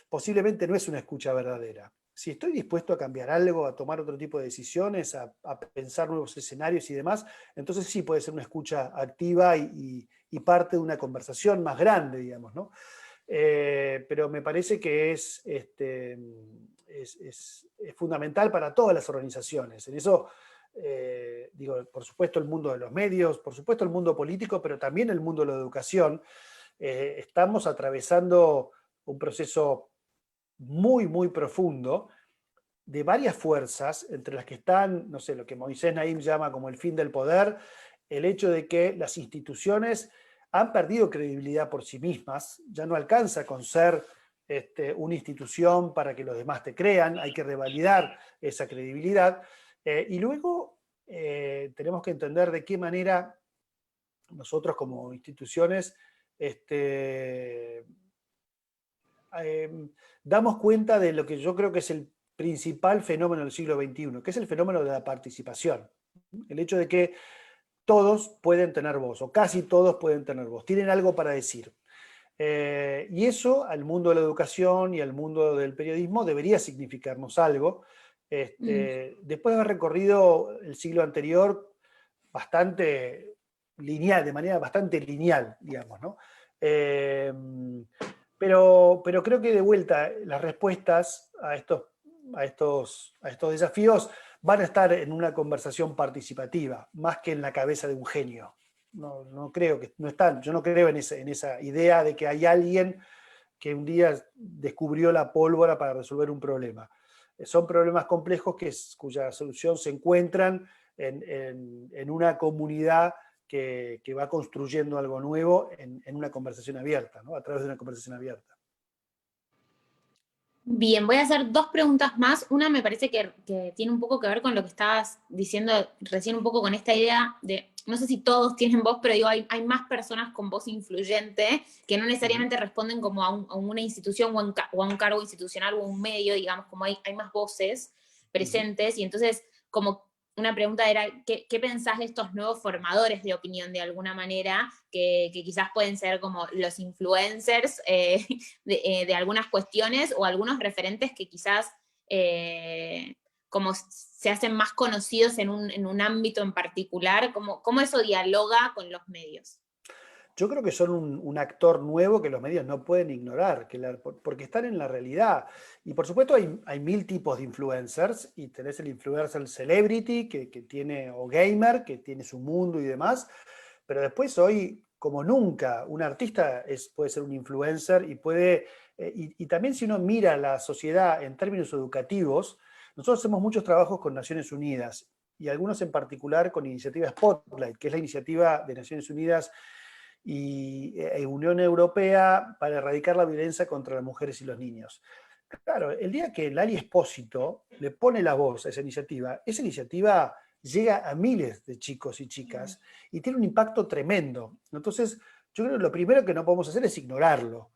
posiblemente no es una escucha verdadera. Si estoy dispuesto a cambiar algo, a tomar otro tipo de decisiones, a pensar nuevos escenarios y demás, entonces sí puede ser una escucha activa y parte de una conversación más grande, digamos, ¿no? Pero me parece que es fundamental para todas las organizaciones. En eso, digo, por supuesto el mundo de los medios, por supuesto el mundo político, pero también el mundo de la educación. Estamos atravesando un proceso muy, muy profundo de varias fuerzas, entre las que están, no sé, lo que Moisés Naim llama como el fin del poder, el hecho de que las instituciones han perdido credibilidad por sí mismas, ya no alcanza con ser una institución para que los demás te crean, hay que revalidar esa credibilidad, y luego tenemos que entender de qué manera nosotros como instituciones damos cuenta de lo que yo creo que es el principal fenómeno del siglo XXI, que es el fenómeno de la participación. El hecho de que todos pueden tener voz, o casi todos pueden tener voz, tienen algo para decir. Y eso al mundo de la educación y al mundo del periodismo debería significarnos algo. Después de haber recorrido el siglo anterior bastante lineal, de manera bastante lineal, digamos, ¿no? Pero creo que de vuelta las respuestas a estos desafíos van a estar en una conversación participativa, más que en la cabeza de un genio. No creo que no están, yo no creo en esa idea de que hay alguien que un día descubrió la pólvora para resolver un problema. Son problemas complejos cuya solución se encuentran en una comunidad que va construyendo algo nuevo en una conversación abierta, ¿no? A través de una conversación abierta. Bien, voy a hacer dos preguntas más. Una me parece que tiene un poco que ver con lo que estabas diciendo recién, un poco con esta idea de, no sé si todos tienen voz, pero digo, hay más personas con voz influyente que no necesariamente responden como a una institución o a un cargo institucional o a un medio, digamos, como hay más voces presentes, y entonces como una pregunta era, ¿qué pensás de estos nuevos formadores de opinión de alguna manera, que quizás pueden ser como los influencers de algunas cuestiones, o algunos referentes que quizás como se hacen más conocidos en un ámbito en particular? ¿Cómo eso dialoga con los medios? Yo creo que son un actor nuevo que los medios no pueden ignorar, porque están en la realidad. Y por supuesto hay mil tipos de influencers, y tenés el influencer celebrity, que tiene, o gamer, que tiene su mundo y demás, pero después hoy, como nunca, un artista puede ser un influencer y puede, y también si uno mira la sociedad en términos educativos, nosotros hacemos muchos trabajos con Naciones Unidas, y algunos en particular con iniciativa Spotlight, que es la iniciativa de Naciones Unidas y Unión Europea para erradicar la violencia contra las mujeres y los niños. Claro, el día que Lali Espósito le pone la voz a esa iniciativa llega a miles de chicos y chicas y tiene un impacto tremendo. Entonces, yo creo que lo primero que no podemos hacer es ignorarlo.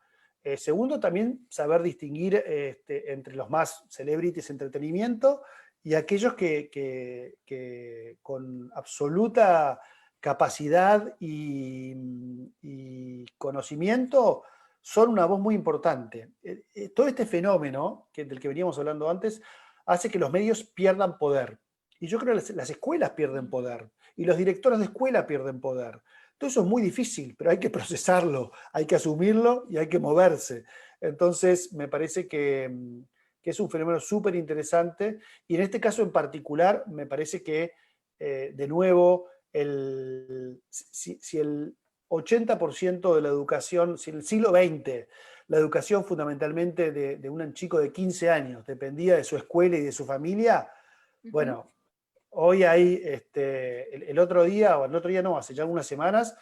Segundo, también saber distinguir entre los más celebrities entretenimiento y aquellos que con absoluta capacidad y conocimiento son una voz muy importante. Todo este fenómeno del que veníamos hablando antes hace que los medios pierdan poder. Y yo creo que las escuelas pierden poder y los directores de escuela pierden poder. Todo eso es muy difícil, pero hay que procesarlo, hay que asumirlo y hay que moverse. Entonces, me parece que es un fenómeno súper interesante, y en este caso en particular, me parece que, de nuevo, si el 80% de la educación, si en el siglo XX la educación fundamentalmente de un chico de 15 años dependía de su escuela y de su familia, bueno, hoy hay, el otro día, o el otro día no, hace ya algunas semanas,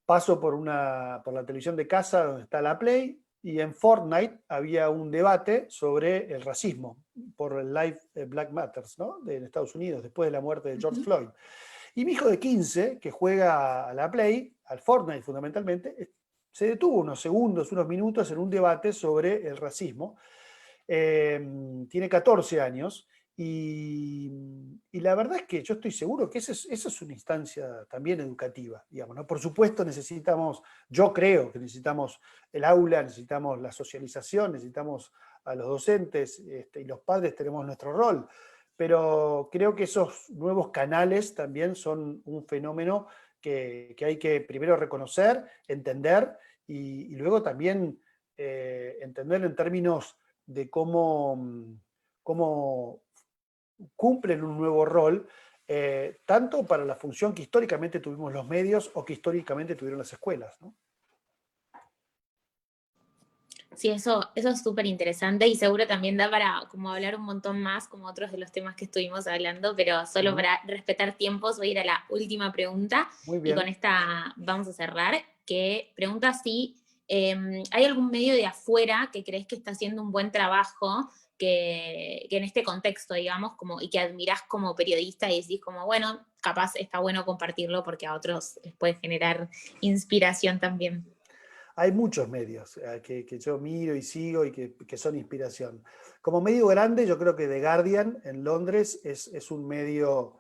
paso por la televisión de casa donde está la Play, y en Fortnite había un debate sobre el racismo por el Live Black Matters, ¿no? En Estados Unidos, después de la muerte de George Floyd. Y mi hijo de 15, que juega a la Play, al Fortnite fundamentalmente, se detuvo unos segundos, unos minutos en un debate sobre el racismo. Tiene 14 años y la verdad es que yo estoy seguro que esa es una instancia también educativa, digamos, ¿no? Por supuesto yo creo que necesitamos el aula, necesitamos la socialización, necesitamos a los docentes, y los padres tenemos nuestro rol, pero creo que esos nuevos canales también son un fenómeno que hay que primero reconocer, entender, y luego también entender en términos de cómo cumplen un nuevo rol, tanto para la función que históricamente tuvimos los medios o que históricamente tuvieron las escuelas, ¿no? Sí, eso es súper interesante, y seguro también da para como hablar un montón más, como otros de los temas que estuvimos hablando, pero solo para respetar tiempos voy a ir a la última pregunta. Muy Y bien. con esta vamos a cerrar, que pregunta si hay algún medio de afuera que crees que está haciendo un buen trabajo, que en este contexto, digamos, y que admirás como periodista y decís como, bueno, capaz está bueno compartirlo porque a otros les puede generar inspiración también. Hay muchos medios que yo miro y sigo y que son inspiración. Como medio grande, yo creo que The Guardian en Londres es un medio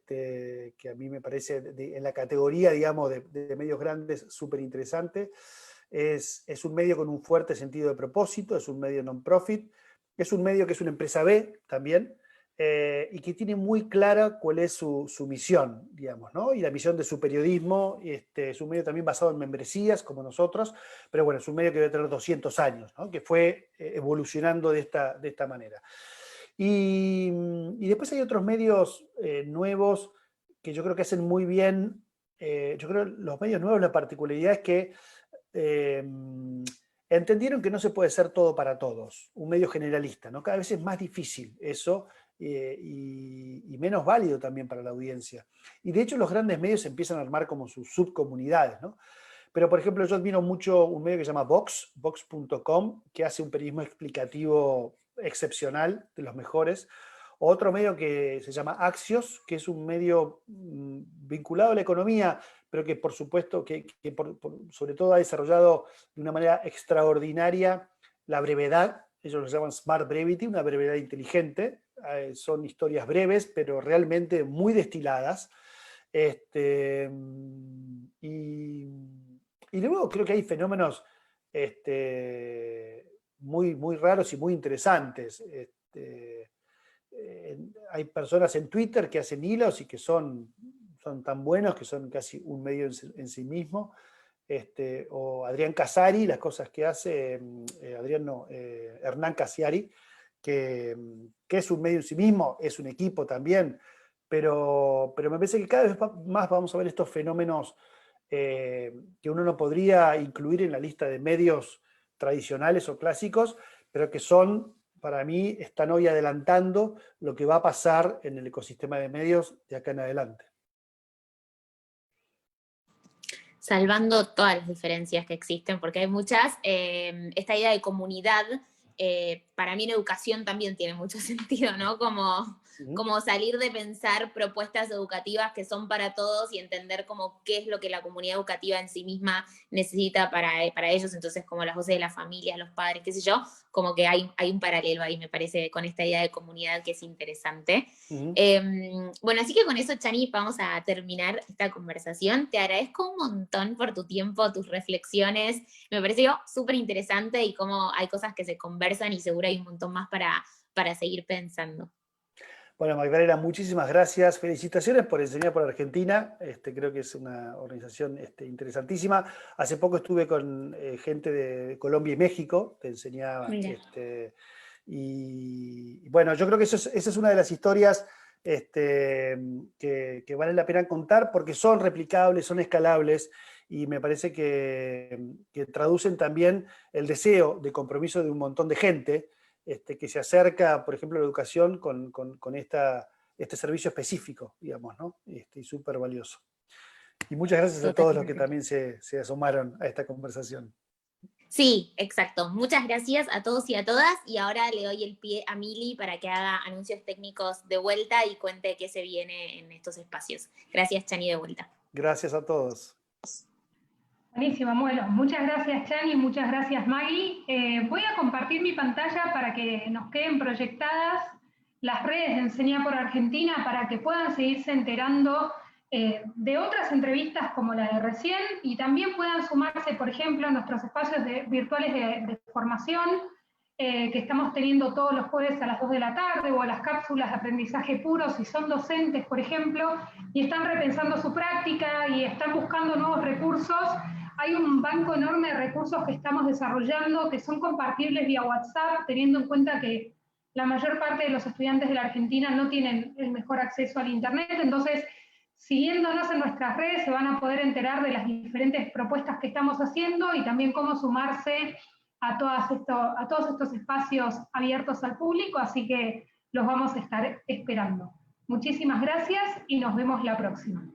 que a mí me parece, en la categoría, digamos, de medios grandes, súper interesante. Es un medio con un fuerte sentido de propósito, es un medio non-profit, es un medio que es una empresa B también, y que tiene muy clara cuál es su misión, digamos, ¿no? Y la misión de su periodismo. Es un medio también basado en membresías, como nosotros, pero bueno, es un medio que debe tener 200 años, ¿no? Que fue evolucionando de esta manera. Y después hay otros medios nuevos que yo creo que hacen muy bien. Yo creo que los medios nuevos, la particularidad es que entendieron que no se puede ser todo para todos, un medio generalista, ¿no? Cada vez es más difícil eso, y menos válido también para la audiencia. Y de hecho los grandes medios empiezan a armar como sus subcomunidades, ¿no? Pero, por ejemplo, yo admiro mucho un medio que se llama Vox.com, que hace un periodismo explicativo excepcional, de los mejores. Otro medio que se llama Axios, que es un medio vinculado a la economía, pero que por supuesto, sobre todo ha desarrollado de una manera extraordinaria la brevedad. Ellos lo llaman Smart Brevity, una brevedad inteligente, son historias breves, pero realmente muy destiladas. Y luego creo que hay fenómenos muy, muy raros y muy interesantes. Hay personas en Twitter que hacen hilos y que son tan buenos que son casi un medio en sí mismo. O Adrián Casari, las cosas que hace, Hernán Casiari, que es un medio en sí mismo, es un equipo también, pero me parece que cada vez más vamos a ver estos fenómenos que uno no podría incluir en la lista de medios tradicionales o clásicos, pero que son, para mí, están hoy adelantando lo que va a pasar en el ecosistema de medios de acá en adelante. Salvando todas las diferencias que existen, porque hay muchas, esta idea de comunidad, para mí en educación también tiene mucho sentido, ¿no? Como salir de pensar propuestas educativas que son para todos y entender como qué es lo que la comunidad educativa en sí misma necesita para ellos, entonces como las voces de las familias, los padres, qué sé yo, como que hay un paralelo ahí, me parece, con esta idea de comunidad que es interesante. Bueno, así que con eso, Chani, vamos a terminar esta conversación. Te agradezco un montón por tu tiempo, tus reflexiones. Me pareció súper interesante y cómo hay cosas que se conversan y seguro hay un montón más para seguir pensando. Bueno, Magdalena, muchísimas gracias. Felicitaciones por Enseñar por Argentina. Creo que es una organización interesantísima. Hace poco estuve con gente de Colombia y México, te enseñaba. Y bueno, yo creo que esa es una de las historias que vale la pena contar porque son replicables, son escalables y me parece que traducen también el deseo de compromiso de un montón de gente que se acerca, por ejemplo, a la educación con este servicio específico, digamos, ¿no? Y súper valioso. Y muchas gracias a todos los que también se asomaron a esta conversación. Sí, exacto. Muchas gracias a todos y a todas. Y ahora le doy el pie a Mili para que haga anuncios técnicos de vuelta y cuente qué se viene en estos espacios. Gracias, Chani, de vuelta. Gracias a todos. Buenísimo, bueno, muchas gracias Chani, muchas gracias Maggie. Voy a compartir mi pantalla para que nos queden proyectadas las redes de Enseñar por Argentina para que puedan seguirse enterando de otras entrevistas como la de recién y también puedan sumarse, por ejemplo, a nuestros espacios virtuales de formación que estamos teniendo todos los jueves a las 2 de la tarde o a las cápsulas de aprendizaje puro si son docentes, por ejemplo, y están repensando su práctica y están buscando nuevos recursos. Hay un banco enorme de recursos que estamos desarrollando que son compartibles vía WhatsApp, teniendo en cuenta que la mayor parte de los estudiantes de la Argentina no tienen el mejor acceso al Internet, entonces, siguiéndonos en nuestras redes se van a poder enterar de las diferentes propuestas que estamos haciendo y también cómo sumarse a todos estos espacios abiertos al público, así que los vamos a estar esperando. Muchísimas gracias y nos vemos la próxima.